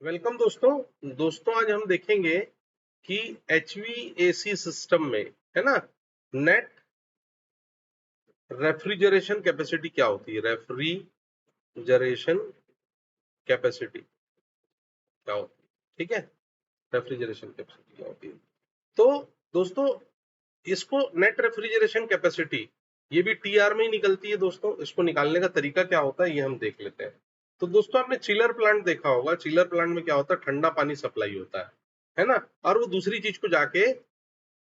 Welcome दोस्तों आज हम देखेंगे कि HVAC सिस्टम में है ना नेट रेफ्रिजरेशन कैपेसिटी क्या होती है। रेफ्रिजरेशन कैपेसिटी क्या होती है, ठीक है। रेफ्रिजरेशन कैपेसिटी क्या होती है। तो दोस्तों इसको नेट रेफ्रिजरेशन कैपेसिटी ये भी टीआर में ही निकलती है। दोस्तों इसको निकालने का तरीका क्या होता है ये हम देख लेते हैं। तो दोस्तों आपने चिलर प्लांट देखा होगा। चिलर प्लांट में क्या होता है, ठंडा पानी सप्लाई होता है ना, और वो दूसरी चीज को जाके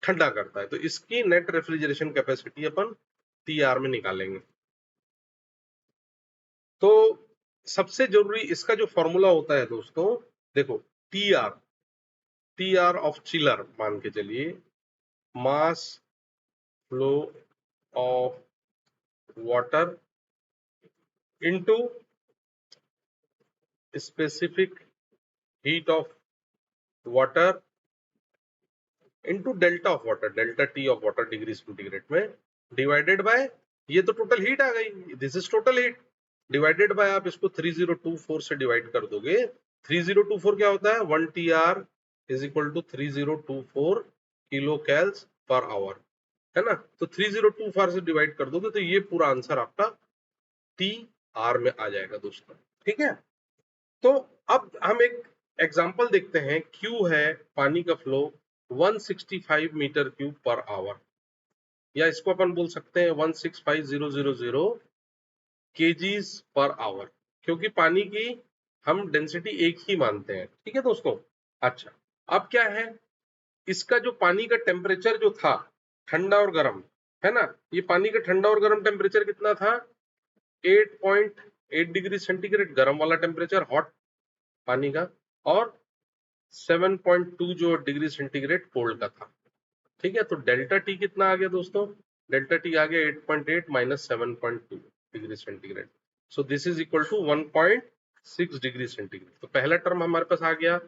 ठंडा करता है। तो इसकी नेट रेफ्रिजरेशन कैपेसिटी अपन टीआर में निकालेंगे। तो सबसे जरूरी इसका जो फॉर्मूला होता है दोस्तों, देखो टीआर टीआर ऑफ चिलर मान के चलिए, mass flow of water into specific heat of water into delta of water, delta T of water degree centigrade में, डिवाइडेड बाय ये तो टोटल हीट आ गई, this is total heat, divided by आप इसको 3024 से डिवाइड कर दोगे। 3024 क्या होता है, 1 TR is equal to 3024 kilo cals per hour, है ना। तो 3024 से डिवाइड कर दोगे तो ये पूरा आंसर आपका टी आर में आ जाएगा दोस्तों, ठीक है। तो अब हम एक एग्जांपल देखते हैं। क्यू है पानी का flow 165 metre cube per hour, या इसको अपन बोल सकते हैं 165000 केजीज पर आवर, क्योंकि पानी की हम डेंसिटी एक ही मानते हैं, ठीक है दोस्तों। अच्छा, अब क्या है, इसका जो पानी का टेम्परेचर जो था ठंडा और गर्म, है ना, ये पानी का ठंडा और गर्म टेम्परेचर कितना था, 8.8 डिग्री सेंटीग्रेड गर्म वाला टेम्परेचर हॉट पानी का, और 7.2 जो डिग्री सेंटीग्रेड कोल्ड का था, ठीक है। तो डेल्टा टी कितना आ गया दोस्तों, डेल्टा टी आ गया 8.8 minus 7.2 degree centigrade, so this is equal to 1.6 degree centigrade. तो पहला टर्म हमारे पास आ गया,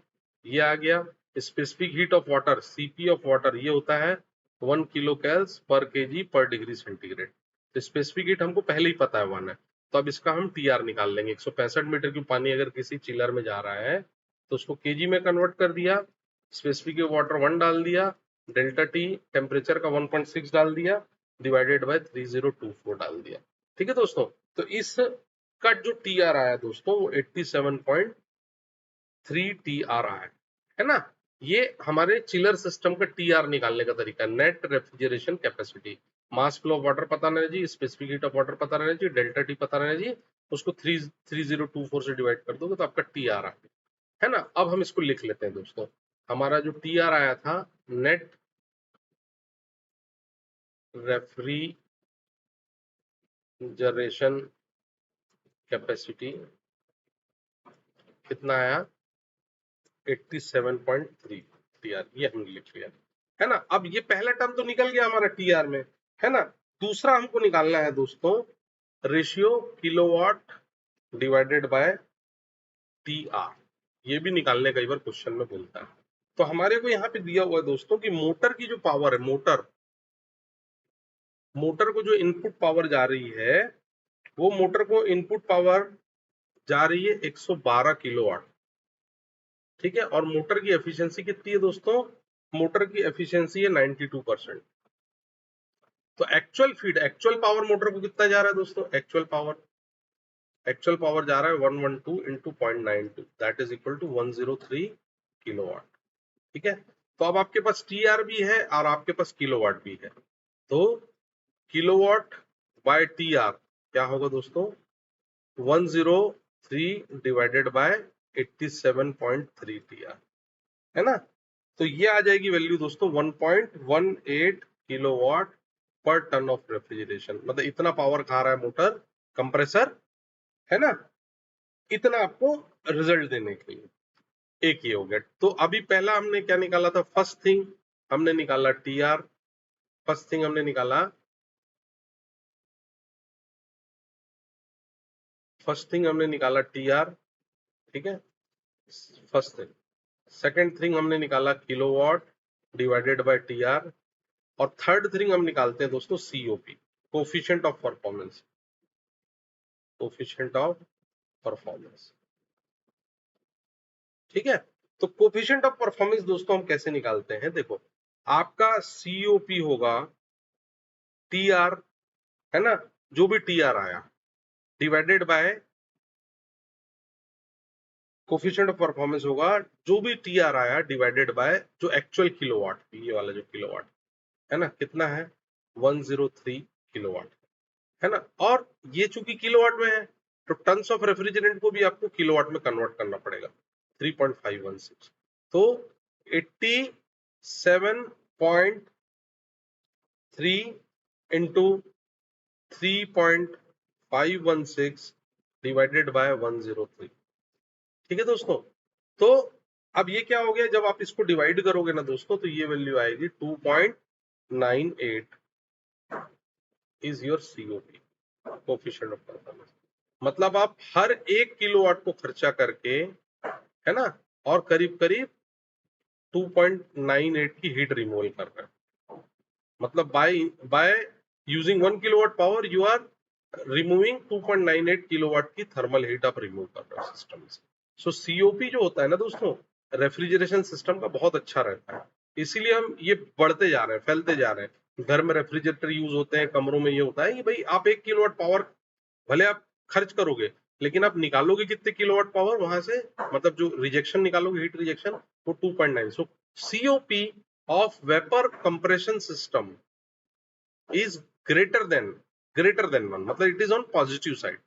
ये आ गया। Specific heat of water, CP of water, ये होता है 1 किलो कैल्स पर केजी पर डिग्री सेंटीग्रेड। तो स्पेसिफिक हीट हमको पहले ही पता है 1 है, तो अब इसका हम टीआर निकाल लेंगे। 165 मीटर की पानी अगर किसी चिलर में जा रहा है तो उसको केजी में कन्वर्ट कर दिया, स्पेसिफिक वाटर 1 डाल दिया, डेल्टा टी टेम्परेचर का 1.6 डाल दिया, डिवाइडेड बाय 3024 डाल दिया, ठीक है दोस्तों। तो इस का जो टीआर आया दोस्तों वो 87.3 टीआर आया, है ना। ये हमारे चिलर सिस्टम का टीआर निकालने का तरीका, net refrigeration capacity. Mass flow of water पता रहना चाहिए, स्पेसिफिक हीट ऑफ वाटर पता रहना चाहिए, डेल्टा टी पता रहना चाहिए, उसको 3024 से डिवाइड कर दोगे तो आपका टीआर आ गया, है ना। अब हम इसको लिख लेते हैं दोस्तों। हमारा जो टीआर आया था, नेट रेफ्रिजरेशन कैपेसिटी कितना आया, 87.3 टीआर, ये हमने लिख लिया, है ना। अब ये पहला टर्म तो निकल गया हमारा टीआर में, है ना। दूसरा हमको निकालना है दोस्तों ratio kilowatt divided by TR, ये भी निकालने कई बार क्वेश्चन में बोलता है। तो हमारे को यहाँ पे दिया हुआ है दोस्तों कि मोटर की जो पावर है, मोटर को जो इनपुट पावर जा रही है, वो मोटर को इनपुट पावर जा रही है 112 किलोवाट, ठीक है। और मोटर की एफिशिएंसी कितनी है दोस्तों, मोटर की एफिशिएंसी है 92%। तो एक्चुअल पावर मोटर को कितना जा रहा है दोस्तों, एक्चुअल पावर जा रहा है 112 into 0.92, that is equal to 103 kilowatt, ठीक है। तो अब आपके पास टीआर भी है और आपके पास किलोवाट भी है, तो किलोवाट बाय टीआर क्या होगा दोस्तों, 103 डिवाइडेड बाय 87.3 टीआर, है ना। तो ये आ जाएगी वैल्यू दोस्तों 1.18 किलोवाट पर टन ऑफ रेफ्रिजरेशन, मतलब इतना पावर खा रहा है मोटर कंप्रेसर, है ना, इतना आपको रिजल्ट देने के लिए। एक ये हो गया। तो अभी पहला हमने क्या निकाला था, फर्स्ट थिंग हमने निकाला टीआर, फर्स्ट थिंग हमने निकाला, टीआर, ठीक है, फर्स्ट थिंग। सेकेंड थिंग हमने निकाला किलोवाट डिवाइडेड बाय टीआर, और थर्ड थिंग हम निकालते हैं दोस्तों COP, coefficient of performance, coefficient of performance, ठीक है। तो कोफिशिएंट ऑफ परफॉर्मेंस दोस्तों हम कैसे निकालते हैं, देखो आपका COP होगा TR, है ना, जो भी TR आया divided by coefficient of performance होगा जो भी TR आया डिवाइडेड बाय जो एक्चुअल किलोवाट, ये वाला जो किलोवाट है ना, कितना है 103 किलोवाट, है ना। और ये चूंकि किलोवाट में है तो टन्स ऑफ रेफ्रिजरेंट को भी आपको किलोवाट में कन्वर्ट करना पड़ेगा 3.516, तो 87.3 इंटू 3.516 डिवाइडेड बाय 103, ठीक है दोस्तों। तो अब ये क्या हो गया, जब आप इसको डिवाइड करोगे ना दोस्तों तो ये वैल्यू आएगी 2.98 is your COP, coefficient of performance. मतलब आप हर 1 किलोवाट को खर्चा करके, है ना, और करीब करीब 2.98 की हीट रिमूवल कर रहे हैं। मतलब by using 1 kilowatt power you are removing 2.98 kilowatt की थर्मल हीट आप रिमूव कर रहे हो सिस्टम से। सो COP जो होता है ना दोस्तों रेफ्रिजरेशन सिस्टम का बहुत अच्छा रहता है, इसीलिए हम ये बढ़ते जा रहे हैं, फैलते जा रहे हैं। घर में रेफ्रिजरेटर यूज होते हैं, कमरों में ये होता है कि भाई आप 1 किलोवाट पावर भले आप खर्च करोगे लेकिन आप निकालोगे कितने किलोवाट पावर वहां से, मतलब जो रिजेक्शन निकालोगे हीट रिजेक्शन वो 2.9। सो COP of vapour compression system is greater than 1, मतलब it is on positive side,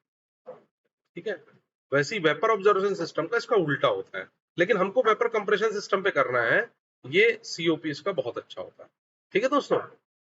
ठीक है। वैसे ही वेपर ऑब्जर्वेशन सिस्टम का इसका उल्टा होता है, लेकिन हमको वेपर कंप्रेशन सिस्टम पे करना है, ये COP इसका बहुत अच्छा होता है, ठीक है दोस्तों।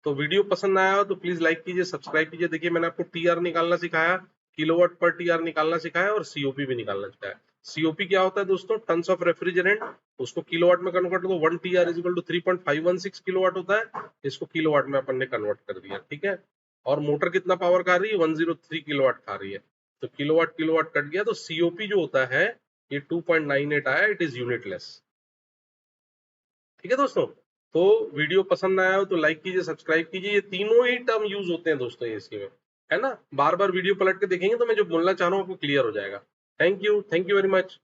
तो वीडियो पसंद आया हो तो प्लीज लाइक कीजिए, सब्सक्राइब कीजिए। देखिए मैंने आपको TR निकालना सिखाया, किलोवाट पर TR निकालना सिखाया और COP भी निकालना सिखाया। COP क्या होता है दोस्तों, टन्स ऑफ रेफ्रिजरेंट, उसको किलोवाट में कन्वर्ट कर दो, 1 TR is equal to 3.516 kilowatt होता है, इसको किलोवाट में अपन ने कन्वर्ट कर दिया, ठीक है। और मोटर कितना पावर खा रही है, 103 किलोवाट खा रही है, तो किलोवाट किलोवाट कट गया, तो COP जो होता है ये 2.98 आया, इट इज यूनिटलेस, ठीक है दोस्तों। तो वीडियो पसंद आया हो तो लाइक कीजिए, सब्सक्राइब कीजिए। ये तीनों ही टर्म यूज होते हैं दोस्तों एसी में, है ना। बार बार वीडियो पलट के देखेंगे तो मैं जो बोलना चाह रहा हूँ आपको क्लियर हो जाएगा। Thank you very much.